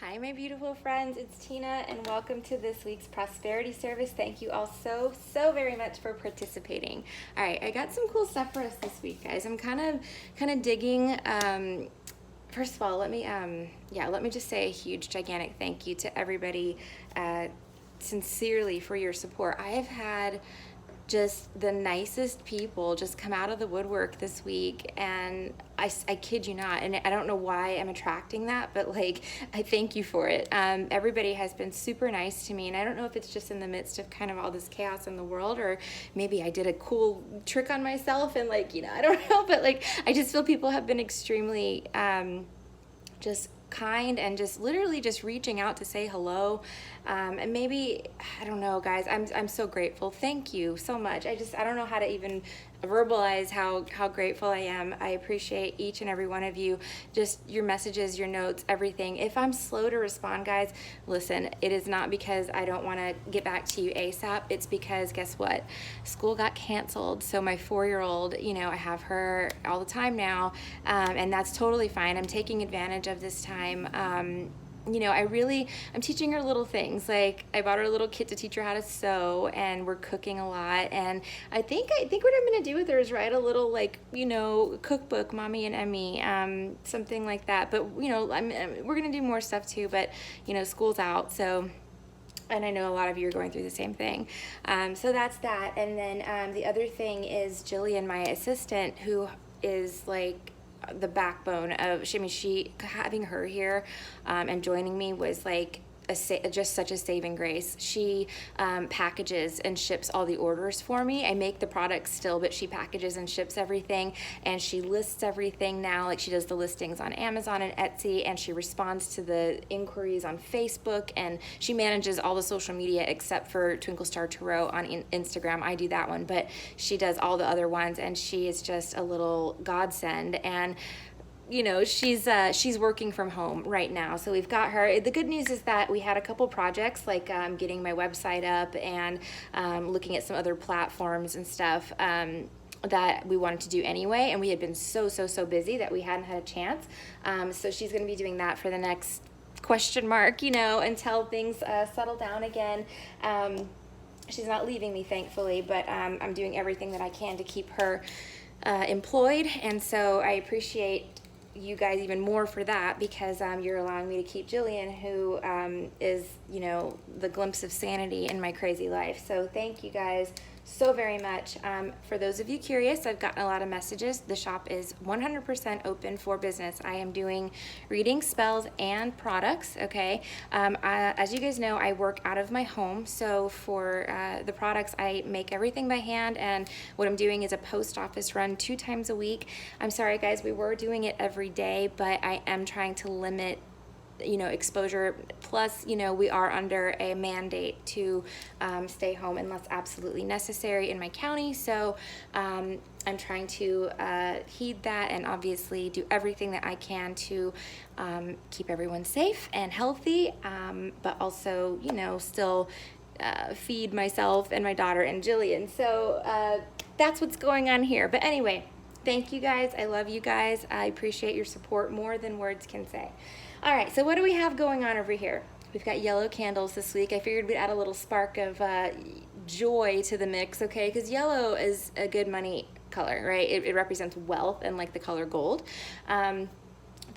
Hi, my beautiful friends. It's Tina, and welcome to this week's prosperity service. Thank you all so very much for participating. All right, I got some cool stuff for us this week, guys. I'm kind of digging. First of all, let me just say a huge, gigantic thank you to everybody, sincerely for your support. I have had just the nicest people just come out of the woodwork this week, and I kid you not, and I don't know why I'm attracting that, but like, I thank you for it. Everybody has been super nice to me, and I don't know if it's just in the midst of kind of all this chaos in the world, or maybe I did a cool trick on myself, and like, I don't know, but like, I just feel people have been extremely just kind and just literally just reaching out to say hello, and maybe, I don't know, guys, I'm so grateful. Thank you so much. I don't know how to even verbalize how grateful I am. I appreciate each and every one of you, just your messages, your notes, everything. If I'm slow to respond, guys, listen, it is not because I don't want to get back to you ASAP. It's because, guess what, school got canceled, so my 4-year-old, I have her all the time now, and that's totally fine. I'm taking advantage of this time. I'm teaching her little things. Like, I bought her a little kit to teach her how to sew, and we're cooking a lot. And I think what I'm gonna do with her is write a little, like, cookbook, Mommy and Emmy, something like that. But we're gonna do more stuff too. But school's out, so. And I know a lot of you are going through the same thing. So that's that. And then the other thing is Jillian, my assistant, who is like the backbone of, she having her here and joining me was like just such a saving grace. She packages and ships all the orders for me. I make the products still, but she packages and ships everything, and she lists everything now. Like, she does the listings on Amazon and Etsy, and she responds to the inquiries on Facebook, and she manages all the social media except for Twinkle Star Tarot on Instagram. I do that one, but she does all the other ones, and she is just a little godsend. And she's working from home right now, so we've got her. The good news is that we had a couple projects, like getting my website up and looking at some other platforms and stuff that we wanted to do anyway, and we had been so busy that we hadn't had a chance. So she's going to be doing that for the next question mark, until things settle down again. She's not leaving me, thankfully, but I'm doing everything that I can to keep her employed, and so I appreciate you guys even more for that, because you're allowing me to keep Jillian, who is the glimpse of sanity in my crazy life. So thank you guys so very much. For those of you curious, I've gotten a lot of messages. The shop is 100% open for business. I am doing readings, spells, and products, okay? As you guys know, I work out of my home, so for the products, I make everything by hand, and what I'm doing is a post office run 2 times a week. I'm sorry, guys, we were doing it every day, but I am trying to limit exposure. Plus, we are under a mandate to stay home unless absolutely necessary in my county. So I'm trying to heed that, and obviously do everything that I can to keep everyone safe and healthy, but also, still feed myself and my daughter and Jillian. So that's what's going on here. But anyway, thank you guys. I love you guys. I appreciate your support more than words can say. All right, so what do we have going on over here? We've got yellow candles this week. I figured we'd add a little spark of joy to the mix, okay? Because yellow is a good money color, right? It represents wealth and like the color gold. The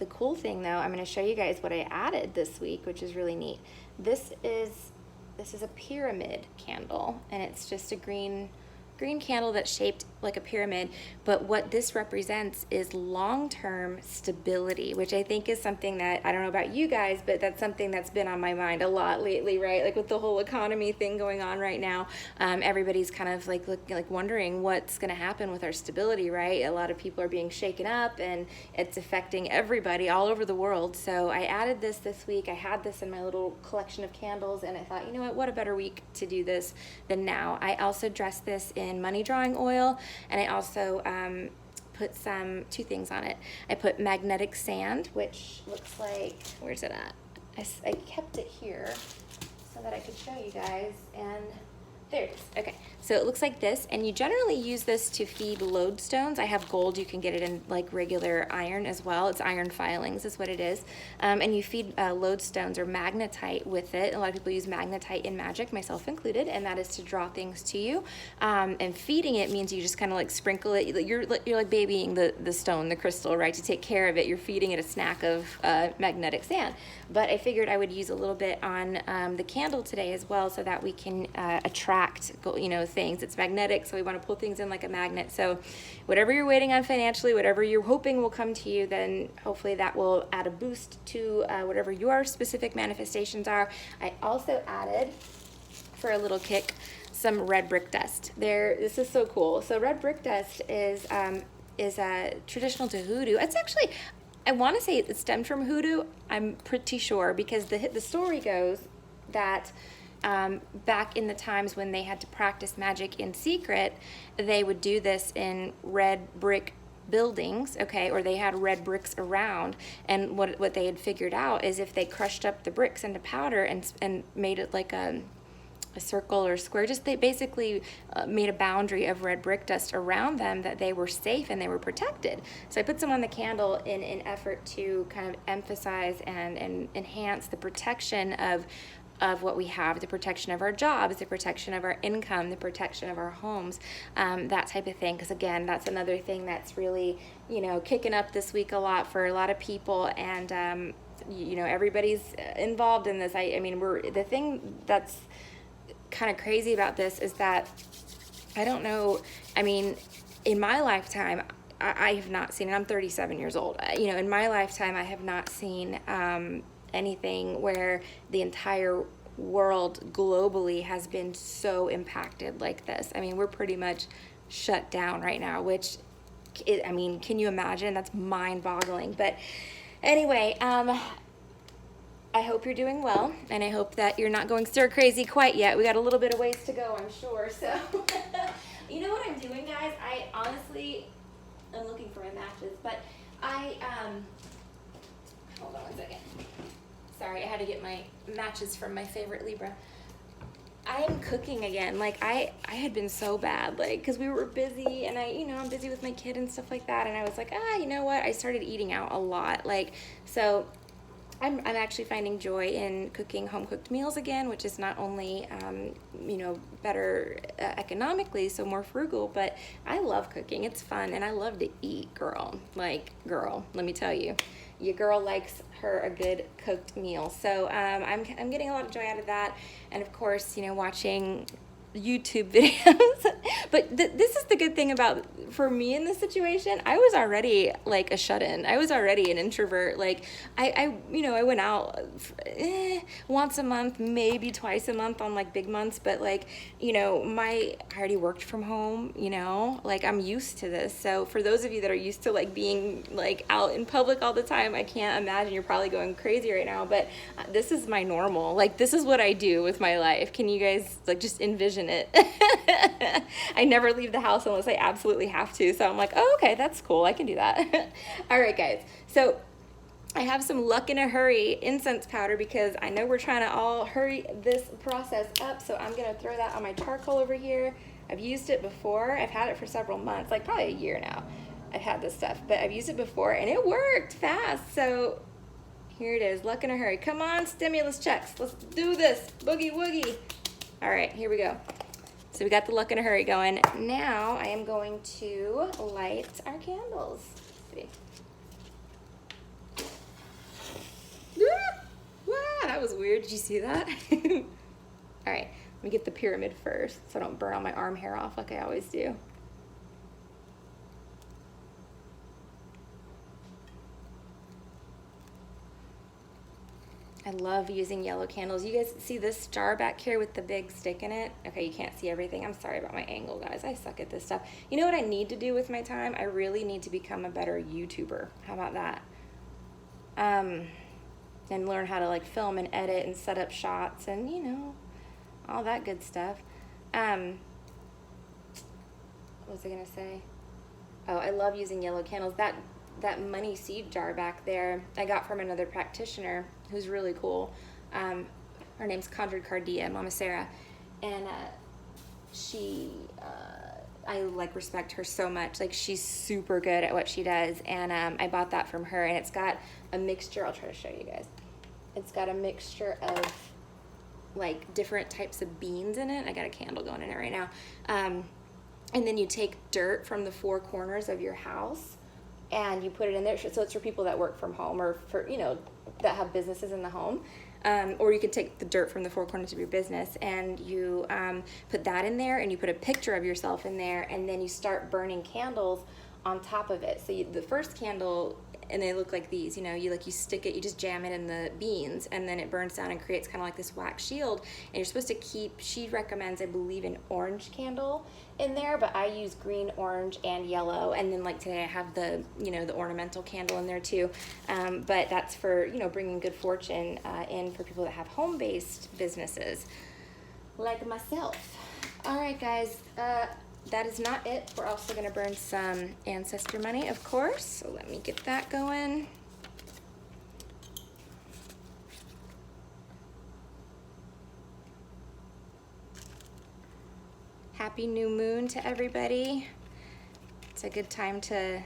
cool thing, though, I'm going to show you guys what I added this week, which is really neat. This is a pyramid candle, and it's just a green candle that's shaped like a pyramid, but what this represents is long-term stability, which I think is something that, I don't know about you guys, but that's something that's been on my mind a lot lately, right? Like with the whole economy thing going on right now, everybody's kind of like wondering what's going to happen with our stability, right? A lot of people are being shaken up, and it's affecting everybody all over the world. So I added this week. I had this in my little collection of candles, and I thought, you know what a better week to do this than now. I also dressed this in money drawing oil, and I also put 2 things on it. I put magnetic sand, which looks like, where's it at? I kept it here so that I could show you guys, and There it is. Okay, so it looks like this, and you generally use this to feed lodestones. I have gold. You can get it in like regular iron as well. It's iron filings is what it is. And you feed lodestones or magnetite with it. A lot of people use magnetite in magic, myself included, and that is to draw things to you. And feeding it means you just kind of like sprinkle it. You're like babying the stone, the crystal, right? To take care of it, you're feeding it a snack of magnetic sand. But I figured I would use a little bit on the candle today as well, so that we can attract, things. It's magnetic, so we want to pull things in like a magnet. So whatever you're waiting on financially, whatever you're hoping will come to you, then hopefully that will add a boost to whatever your specific manifestations are. I also added, for a little kick, some red brick dust. This is so cool. So red brick dust is traditional to hoodoo. It's actually, I want to say it stemmed from hoodoo. I'm pretty sure, because the story goes that back in the times when they had to practice magic in secret, they would do this in red brick buildings, okay, or they had red bricks around, and what they had figured out is if they crushed up the bricks into powder and made it like a circle or square, just they basically made a boundary of red brick dust around them, that they were safe and they were protected. So I put some on the candle in an effort to kind of emphasize and enhance the protection of what we have, the protection of our jobs, the protection of our income, the protection of our homes, that type of thing. Because again, that's another thing that's really, kicking up this week a lot for a lot of people, and everybody's involved in this. I mean, the thing that's kind of crazy about this is that I don't know. I mean, in my lifetime, I have not seen, and I'm 37 years old. In my lifetime, I have not seen anything where the entire world globally has been so impacted like this. I mean, we're pretty much shut down right now, which, can you imagine? That's mind-boggling. But anyway, I hope you're doing well, and I hope that you're not going stir crazy quite yet. We got a little bit of ways to go, I'm sure. So, you know what I'm doing, guys? I honestly, I'm looking for my matches, but hold on one second. Sorry, I had to get my matches from my favorite Libra. I am cooking again. Like, I had been so bad, like, because we were busy, and I'm busy with my kid and stuff like that, and I was like, you know what? I started eating out a lot, like, so I'm actually finding joy in cooking home-cooked meals again, which is not only, better economically, so more frugal, but I love cooking. It's fun, and I love to eat, girl. Like, girl, let me tell you. Your girl likes her a good cooked meal. So I'm getting a lot of joy out of that. And, of course, watching YouTube videos. But this is the good thing about, for me in this situation, I was already like a shut-in. I was already an introvert. Like, I went out once a month, maybe twice a month on like big months, but like, I already worked from home, like I'm used to this. So for those of you that are used to like being like out in public all the time, I can't imagine, you're probably going crazy right now, but this is my normal. Like, this is what I do with my life. Can you guys like just envision it? I never leave the house unless I absolutely have to. So I'm like, oh, okay, that's cool. I can do that. All right, guys. So I have some Luck in a Hurry incense powder because I know we're trying to all hurry this process up. So I'm going to throw that on my charcoal over here. I've used it before. I've had it for several months, like probably a year now. I've had this stuff, but I've used it before and it worked fast. So here it is, Luck in a Hurry. Come on, stimulus checks. Let's do this. Boogie woogie. All right, here we go. So we got the Luck in a Hurry going. Now I am going to light our candles. Let's see. Wow, that was weird. Did you see that? All right, let me get the pyramid first so I don't burn all my arm hair off like I always do. I love using yellow candles. You guys see this jar back here with the big stick in it? Okay, you can't see everything. I'm sorry about my angle, guys. I suck at this stuff. You know what I need to do with my time? I really need to become a better YouTuber. How about that? And learn how to like film and edit and set up shots and, all that good stuff. What was I gonna say? Oh, I love using yellow candles. That money seed jar back there I got from another practitioner who's really cool. Her name's Conjure Mama Sarah, and I like respect her so much. Like, she's super good at what she does, and I bought that from her, and it's got a mixture. I'll try to show you guys. It's got a mixture of like different types of beans in it. I got a candle going in it right now. And then you take dirt from the four corners of your house and you put it in there. So it's for people that work from home, or for, you know, that have businesses in the home. Or you can take the dirt from the four corners of your business and you put that in there, and you put a picture of yourself in there, and then you start burning candles on top of it. So the first candle, and they look like these, you know, you stick it, you just jam it in the beans, and then it burns down and creates kind of like this wax shield. And you're supposed to keep, she recommends, I believe, an orange candle in there, but I use green, orange, and yellow. And then like today I have the, you know, the ornamental candle in there too. But that's for, you know, bringing good fortune in for people that have home-based businesses like myself. All right, guys. That is not it. We're also going to burn some ancestor money, of course. So let me get that going. Happy new moon to everybody. It's a good time to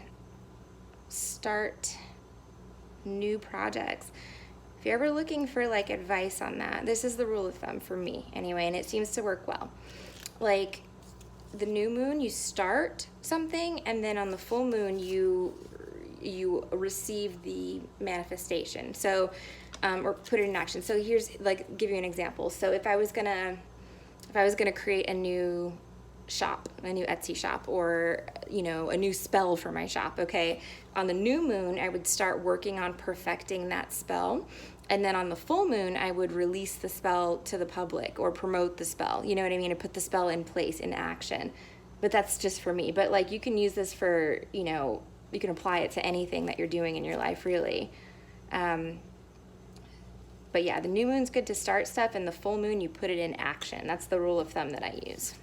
start new projects. If you're ever looking for like advice on that, this is the rule of thumb for me anyway, and it seems to work well. Like, the new moon, you start something, and then on the full moon you receive the manifestation. So or put it in action. So here's, like, give you an example. So if I was gonna create a new shop, a new Etsy shop, or, you know, a new spell for my shop, okay, on the new moon I would start working on perfecting that spell. And then on the full moon, I would release the spell to the public, or promote the spell, you know what I mean, and put the spell in place, in action. But that's just for me. But like, you can use this for, you know, you can apply it to anything that you're doing in your life, really. But yeah, the new moon's good to start stuff, and the full moon, you put it in action. That's the rule of thumb that I use.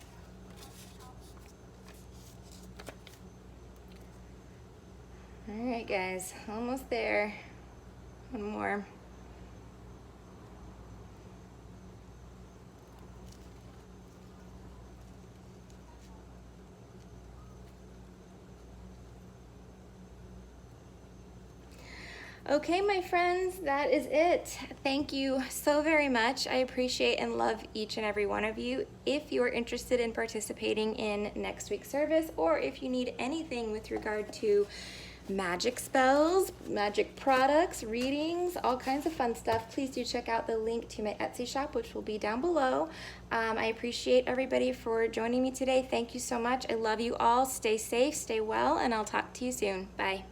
All right, guys, almost there. One more. Okay, my friends, that is it. Thank you so very much. I appreciate and love each and every one of you. If you are interested in participating in next week's service, or if you need anything with regard to magic spells, magic products, readings, all kinds of fun stuff, please do check out the link to my Etsy shop, which will be down below. I appreciate everybody for joining me today. Thank you so much. I love you all. Stay safe, stay well, and I'll talk to you soon. Bye.